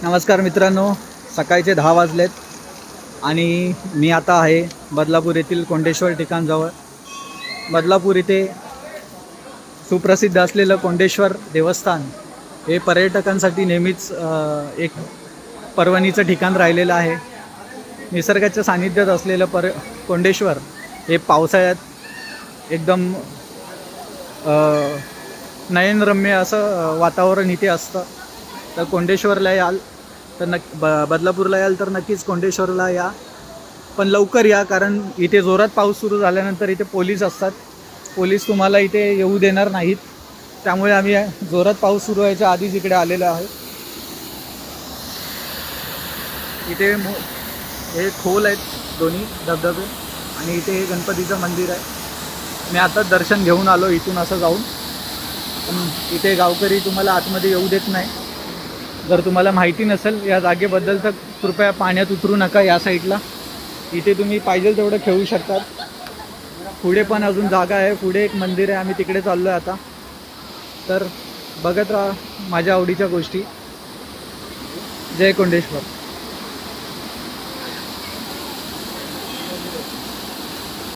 नमस्कार मित्रांनो, सकाळचे 10 वाजलेत आणि मी आता आहे बदलापूर येथील कोंडेश्वर ठिकाणजवळ. बदलापूर इथे सुप्रसिद्ध असलेलं कोंडेश्वर देवस्थान हे पर्यटकांसाठी नेहमीच एक पर्वणीचं ठिकाण राहिलेलं आहे. निसर्गाच्या सानिध्यात असलेलं कोंडेश्वर हे पावसाळ्यात एकदम नयनरम्य असं वातावरण इथे असतं. तर कोंडेश्वरला याल तर बदलापूरला याल तर नक्कीच कोंडेश्वरला या, पण लवकर या, कारण इथे जोरात पाऊस सुरू झाल्यानंतर इथे पोलीस असतात. पोलीस तुम्हाला इथे येऊ देणार नाहीत, त्यामुळे आम्ही जोरात पाऊस सुरू व्हायच्या आधीच इकडे आलेलो आहे. इथे हे खोल आहेत दोन्ही धबधबे आणि इथे हे गणपतीचं मंदिर आहे. मी आता दर्शन घेऊन आलो इथून असं जाऊन, पण इथे गावकरी तुम्हाला आतमध्ये येऊ देत नाही. जर तुम्हाला माहिती नसेल या जागेबद्दल तर कृपया पाण्यात उतरू नका या साईडला. इथे तुम्ही पाहिजे तेवढं खेळू शकतात. पुढे पण अजून जागा आहे, पुढे एक मंदिर आहे, आम्ही तिकडे चाललो आहे आता. तर बघत राहा माझ्या आवडीच्या गोष्टी. जय कोंडेश्वर.